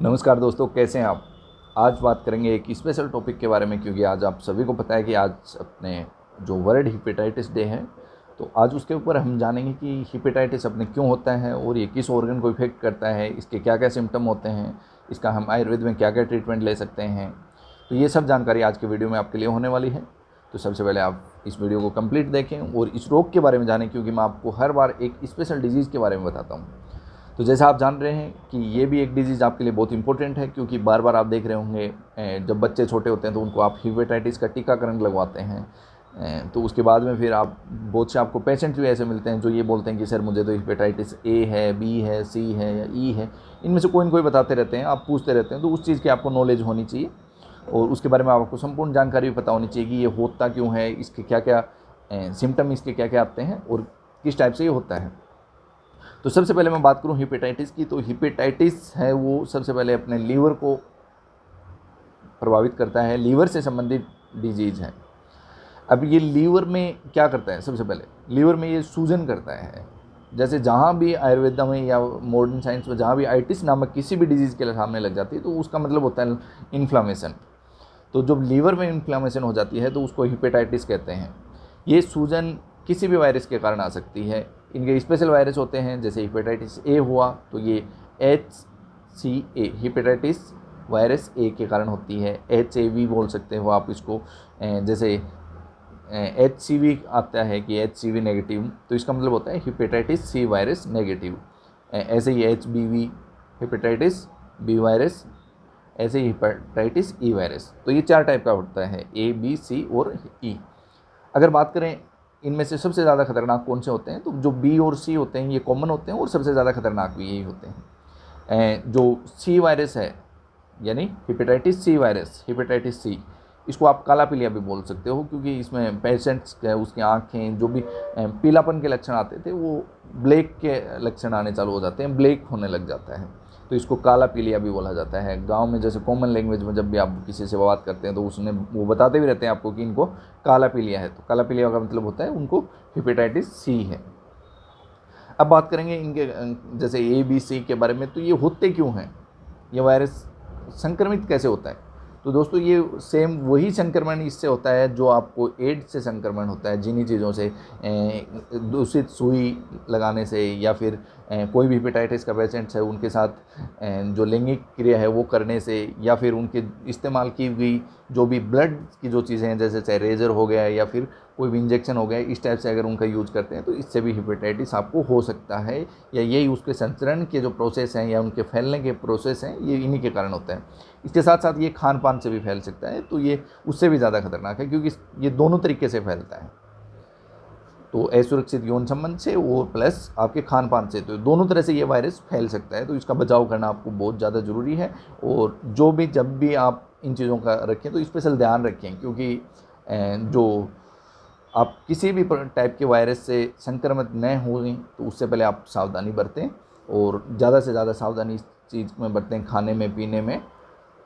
नमस्कार दोस्तों, कैसे हैं आप। आज बात करेंगे एक स्पेशल टॉपिक के बारे में, क्योंकि आज आप सभी को पता है कि आज अपने जो वर्ल्ड हेपेटाइटिस डे है, तो आज उसके ऊपर हम जानेंगे कि हेपेटाइटिस अपने क्यों होता है और ये किस ऑर्गन को इफेक्ट करता है, इसके क्या क्या सिम्टम होते हैं, इसका हम आयुर्वेद में क्या क्या ट्रीटमेंट ले सकते हैं। तो ये सब जानकारी आज के वीडियो में आपके लिए होने वाली है। तो सबसे पहले आप इस वीडियो को कंप्लीट देखें और इस रोग के बारे में जानें, क्योंकि मैं आपको हर बार एक स्पेशल डिजीज़ के बारे में बताता हूँ। तो जैसा आप जान रहे हैं कि ये भी एक डिजीज़ आपके लिए बहुत इंपॉर्टेंट है, क्योंकि बार बार आप देख रहे होंगे जब बच्चे छोटे होते हैं तो उनको आप हेपेटाइटिस का टीकाकरण लगवाते हैं। तो उसके बाद में फिर आप बहुत से आपको पेशेंट भी ऐसे मिलते हैं जो ये बोलते हैं कि सर मुझे तो हेपेटाइटिस ए है, बी है, सी है या ई है। इनमें से कोई न कोई बताते रहते हैं, आप पूछते रहते हैं। तो उस चीज़ की आपको नॉलेज होनी चाहिए और उसके बारे में आपको संपूर्ण जानकारी भी पता होनी चाहिए कि ये होता क्यों है, इसके क्या क्या सिम्टम इसके क्या क्या आते हैं और किस टाइप से ये होता है। तो सबसे पहले मैं बात करूं हेपेटाइटिस की, तो हेपेटाइटिस है वो सबसे पहले अपने लीवर को प्रभावित करता है, लीवर से संबंधित डिजीज है। अब ये लीवर में क्या करता है, सबसे पहले लीवर में ये सूजन करता है। जैसे जहाँ भी आयुर्वेदा में या मॉडर्न साइंस में जहाँ भी आइटिस नामक किसी भी डिजीज़ के सामने लग जाती है तो उसका मतलब होता है इन्फ्लामेशन। तो जब लीवर में इन्फ्लामेशन हो जाती है तो उसको हेपेटाइटिस कहते हैं। ये सूजन किसी भी वायरस के कारण आ सकती है। इनके स्पेशल वायरस होते हैं, जैसे हेपेटाइटिस ए हुआ तो ये HCA हेपेटाइटिस वायरस ए के कारण होती है। HAV बोल सकते हो आप इसको। जैसे HCV आता है कि HCV नेगेटिव, तो इसका मतलब होता है हेपेटाइटिस सी वायरस नेगेटिव। ऐसे ही HBV हेपेटाइटिस बी वायरस, ऐसे ही हेपेटाइटिस ई वायरस। तो ये 4 टाइप का होता है, A, B, C और E। अगर बात करें इनमें से सबसे ज़्यादा खतरनाक कौन से होते हैं, तो जो बी और सी होते हैं ये कॉमन होते हैं और सबसे ज़्यादा खतरनाक भी यही होते हैं। जो सी वायरस है यानी hepatitis C virus, hepatitis C, इसको आप काला पीलिया भी बोल सकते हो, क्योंकि इसमें पेशेंट्स उसकी आँखें जो भी पीलापन के लक्षण आते थे वो ब्लैक के लक्षण आने चालू हो जाते हैं, ब्लैक होने लग जाता है। तो इसको काला पीलिया भी बोला जाता है। गांव में जैसे कॉमन लैंग्वेज में जब भी आप किसी से बात करते हैं तो उसने वो बताते भी रहते हैं आपको कि इनको काला पीलिया है। तो काला पीलिया का मतलब होता है उनको हेपेटाइटिस सी है। अब बात करेंगे इनके जैसे ABC के बारे में, तो ये होते क्यों हैं, ये वायरस संक्रमित कैसे होता है। तो दोस्तों ये सेम वही संक्रमण इससे होता है जो आपको एड्स से संक्रमण होता है, जिन्हीं चीज़ों से दूषित सुई लगाने से या फिर कोई भी हेपेटाइटिस का पेशेंट्स है उनके साथ जो लैंगिक क्रिया है वो करने से, या फिर उनके इस्तेमाल की हुई जो भी ब्लड की जो चीज़ें हैं, जैसे चाहे रेजर हो गया या फिर कोई भी इंजेक्शन हो गया, इस टाइप से अगर उनका यूज़ करते हैं तो इससे भी हेपेटाइटिस आपको हो सकता है। या यही उसके संचरण के जो प्रोसेस हैं या उनके फैलने के प्रोसेस हैं, ये इन्हीं के कारण होता है। इसके साथ साथ ये खान पान से भी फैल सकता है, तो ये उससे भी ज़्यादा खतरनाक है, क्योंकि ये दोनों तरीके से फैलता है। तो असुरक्षित यौन संबंध से और प्लस आपके खान पान से, तो दोनों तरह से ये वायरस फैल सकता है। तो इसका बचाव करना आपको बहुत ज़्यादा ज़रूरी है। और जो भी जब भी आप इन चीज़ों का रखें तो स्पेशल ध्यान रखें, क्योंकि जो आप किसी भी टाइप के वायरस से संक्रमित न हों तो उससे पहले आप सावधानी बरतें और ज़्यादा से ज़्यादा सावधानी इस चीज़ में बरतें, खाने में पीने में।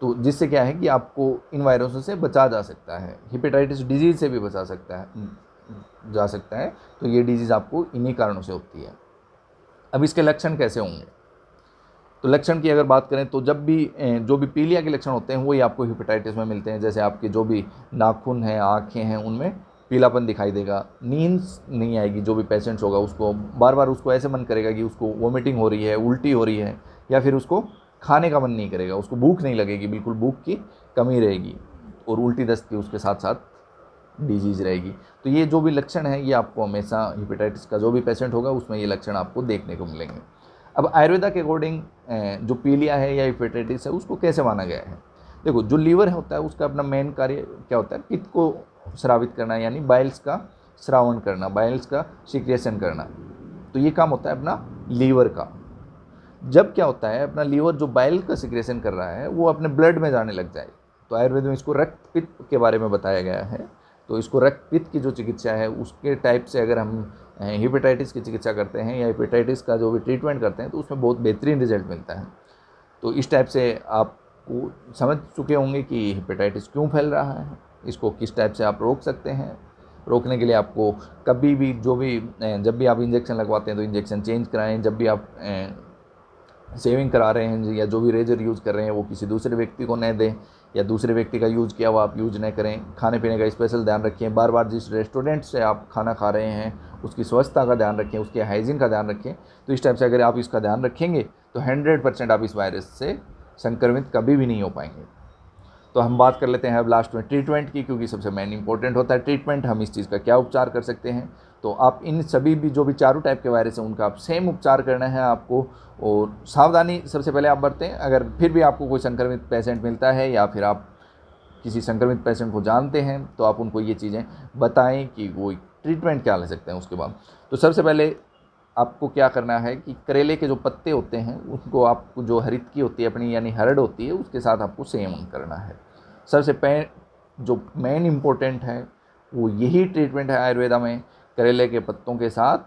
तो जिससे क्या है कि आपको इन वायरसों से बचा जा सकता है, हेपेटाइटिस डिजीज़ से भी बचा सकता है जा सकता है। तो ये डिजीज़ आपको इन्हीं कारणों से होती है। अब इसके लक्षण कैसे होंगे, तो लक्षण की अगर बात करें तो जब भी जो भी पीलिया के लक्षण होते हैं वही आपको हेपेटाइटिस में मिलते हैं। जैसे आपके जो भी नाखून हैं, आँखें हैं, उनमें पीलापन दिखाई देगा, नींद नहीं आएगी, जो भी पेशेंट्स होगा उसको बार बार उसको ऐसे मन करेगा कि उसको वोमिटिंग हो रही है, उल्टी हो रही है, या फिर उसको खाने का मन नहीं करेगा, उसको भूख नहीं लगेगी, बिल्कुल भूख की कमी रहेगी और उल्टी दस्त की उसके साथ साथ डिजीज़ रहेगी। तो ये जो भी लक्षण हैं ये आपको हमेशा हेपेटाइटिस का जो भी पेशेंट होगा उसमें ये लक्षण आपको देखने को मिलेंगे। अब आयुर्वेदा के अकॉर्डिंग जो पीलिया है या हेपेटाइटिस है उसको कैसे माना गया है। देखो, जो लीवर होता है उसका अपना मेन कार्य क्या होता है, पित्त को स्रावित करना, यानी बाइल्स का श्रावण करना, बाइल्स का सिक्रेशन करना। तो ये काम होता है अपना लीवर का। जब क्या होता है, अपना लीवर जो बाइल का सिक्रेशन कर रहा है वो अपने ब्लड में जाने लग जाए, तो आयुर्वेद में इसको रक्त पित्त के बारे में बताया गया है। तो इसको रक्त पित्त की जो चिकित्सा है उसके टाइप से अगर हम हेपेटाइटिस की चिकित्सा करते हैं या हेपेटाइटिस का जो भी ट्रीटमेंट करते हैं तो उसमें बहुत बेहतरीन रिजल्ट मिलता है। तो इस टाइप से आपको समझ चुके होंगे कि हेपेटाइटिस क्यों फैल रहा है, इसको किस टाइप से आप रोक सकते हैं। रोकने के लिए आपको कभी भी जो भी जब भी आप इंजेक्शन लगवाते हैं तो इंजेक्शन चेंज कराएं। जब भी आप सेविंग करा रहे हैं या जो भी रेजर यूज़ कर रहे हैं वो किसी दूसरे व्यक्ति को न दें, या दूसरे व्यक्ति का यूज़ किया हुआ आप यूज़ न करें। खाने पीने का स्पेशल ध्यान रखें। बार बार जिस रेस्टोरेंट से आप खाना खा रहे हैं उसकी स्वच्छता का ध्यान रखें, उसके हाइजीन का ध्यान रखें। तो इस टाइप से अगर आप इसका ध्यान रखेंगे तो 100% आप इस वायरस से संक्रमित कभी भी नहीं हो पाएंगे। तो हम बात कर लेते हैं अब लास्ट में ट्रीटमेंट की, क्योंकि सबसे मेन इंपॉर्टेंट होता है ट्रीटमेंट। हम इस चीज़ का क्या उपचार कर सकते हैं। तो आप इन सभी भी जो भी चारों टाइप के वायरस हैं उनका आप सेम उपचार करना है आपको, और सावधानी सबसे पहले आप बरतें। अगर फिर भी आपको कोई संक्रमित पेशेंट मिलता है या फिर आप किसी संक्रमित पेशेंट को जानते हैं तो आप उनको ये चीज़ें बताएं कि वो ट्रीटमेंट क्या ले सकते हैं उसके बाद। तो सबसे पहले आपको क्या करना है कि करेले के जो पत्ते होते हैं उनको आपको, जो हरितकी होती है अपनी यानी हरड़ होती है, उसके साथ आपको सेवन करना है। सबसे जो मेन इम्पोर्टेंट है वो यही ट्रीटमेंट है आयुर्वेदा में। करेले के पत्तों के साथ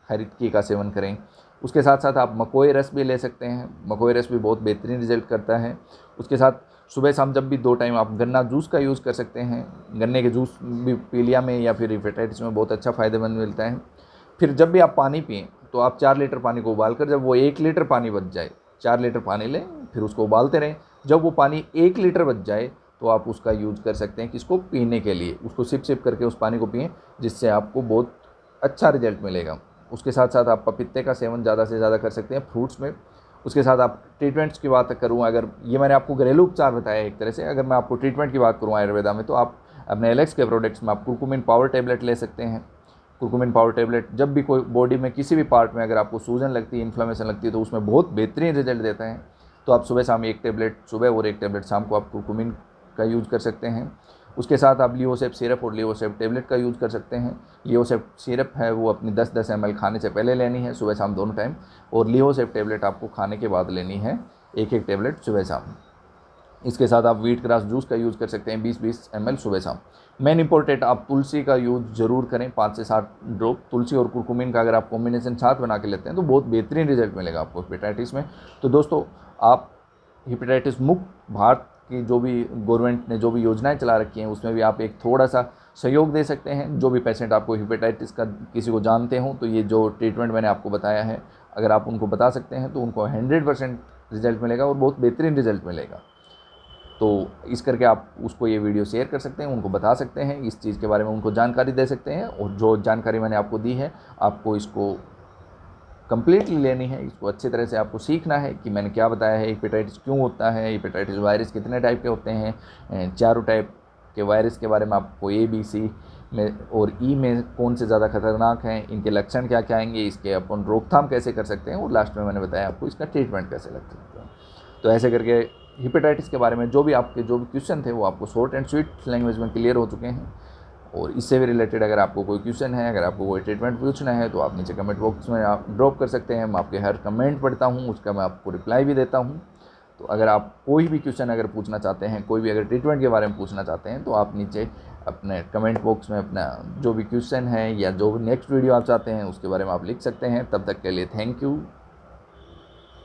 हरितकी का सेवन करें। उसके साथ साथ आप मकोई रस भी ले सकते हैं। मकोई रस भी बहुत बेहतरीन रिजल्ट करता है। उसके साथ सुबह शाम जब भी 2 टाइम आप गन्ना जूस का यूज़ कर सकते हैं। गन्ने के जूस भी पीलिया में या फिर हेपेटाइटिस में बहुत अच्छा फ़ायदेमंद मिलता है। फिर जब भी आप पानी पिएँ तो आप 4 लीटर पानी को उबाल कर, जब वो 1 लीटर पानी बच जाए, 4 लीटर पानी लें, फिर उसको उबालते रहें। जब वो पानी 1 लीटर बच जाए तो आप उसका यूज़ कर सकते हैं किसको, पीने के लिए। उसको सिप सिप करके उस पानी को पिएँ, जिससे आपको बहुत अच्छा रिजल्ट मिलेगा। उसके साथ साथ आप पपीते का सेवन ज़्यादा से ज़्यादा कर सकते हैं फ्रूट्स में। उसके साथ आप ट्रीटमेंट्स की बात करूँ, अगर ये मैंने आपको घरेलू उपचार बताया एक तरह से, अगर मैं आपको ट्रीटमेंट की बात करूँ आयुर्वेदा में, तो आप अपने एलेक्स के प्रोडक्ट्स में आप कुरकुमिन पावर टेबलेट ले सकते हैं। कुरकुमिन पावर टेबलेट जब भी कोई बॉडी में किसी भी पार्ट में अगर आपको सूजन लगती है, इन्फ्लेमेशन लगती है, तो उसमें बहुत बेहतरीन रिजल्ट देता है। तो आप सुबह शाम 1 टेबलेट सुबह और 1 टेबलेट शाम को आप कुरकुमिन का यूज़ कर सकते हैं। उसके साथ आप लियोसेप सिरप और लियोसेप टेबलेट का यूज़ कर सकते हैं। लियोसेप सिरप है वो अपनी 10-10 ml खाने से पहले लेनी है, सुबह शाम दोनों टाइम, और लियोसेप टेबलेट आपको खाने के बाद लेनी है, 1-1 टेबलेट सुबह शाम। इसके साथ आप व्हीट ग्रास जूस का यूज़ कर सकते हैं 20-20 ml सुबह शाम। मेन इंपॉर्टेंट, आप तुलसी का यूज़ ज़रूर करें, 5 से 7 ड्रॉप तुलसी और कुरकुमिन का अगर आप कॉम्बिनेशन साथ बना के लेते हैं तो बहुत बेहतरीन रिजल्ट मिलेगा आपको हेपेटाइटिस में। तो दोस्तों, आप हेपेटाइटिस मुक्त भारत की जो भी गवर्नमेंट ने जो भी योजनाएं चला रखी हैं उसमें भी आप एक थोड़ा सा सहयोग दे सकते हैं। जो भी पेशेंट आपको हेपेटाइटिस का किसी को जानते हों तो ये जो ट्रीटमेंट मैंने आपको बताया है, अगर आप उनको बता सकते हैं तो उनको 100% रिजल्ट मिलेगा और बहुत बेहतरीन रिजल्ट मिलेगा। तो इस करके आप उसको ये वीडियो शेयर कर सकते हैं, उनको बता सकते हैं, इस चीज़ के बारे में उनको जानकारी दे सकते हैं। और जो जानकारी मैंने आपको दी है आपको इसको कंप्लीटली लेनी है, इसको अच्छी तरह से आपको सीखना है कि मैंने क्या बताया है, हेपेटाइटिस क्यों होता है, हेपेटाइटिस वायरस कितने टाइप के होते हैं, चारों टाइप के वायरस के बारे में आपको A, B, C में और E में कौन से ज़्यादा खतरनाक हैं, इनके लक्षण क्या क्या आएंगे, इसके अपन रोकथाम कैसे कर सकते हैं, और लास्ट में मैंने बताया आपको इसका ट्रीटमेंट कैसे लग सकता है। तो ऐसे करके हेपेटाइटिस के बारे में जो भी क्वेश्चन थे वो आपको शॉर्ट एंड स्वीट लैंग्वेज में क्लियर हो चुके हैं। और इससे भी रिलेटेड अगर आपको कोई क्वेश्चन है, अगर आपको कोई ट्रीटमेंट पूछना है तो आप नीचे कमेंट बॉक्स में आप ड्रॉप कर सकते हैं। मैं आपके हर कमेंट पढ़ता हूँ, उसका मैं आपको रिप्लाई भी देता हूँ। तो अगर आप कोई भी क्वेश्चन अगर पूछना चाहते हैं, कोई भी अगर ट्रीटमेंट के बारे में पूछना चाहते हैं, तो आप नीचे अपने कमेंट बॉक्स में अपना जो भी क्वेश्चन है या जो नेक्स्ट वीडियो आप चाहते हैं उसके बारे में आप लिख सकते हैं। तब तक के लिए थैंक यू।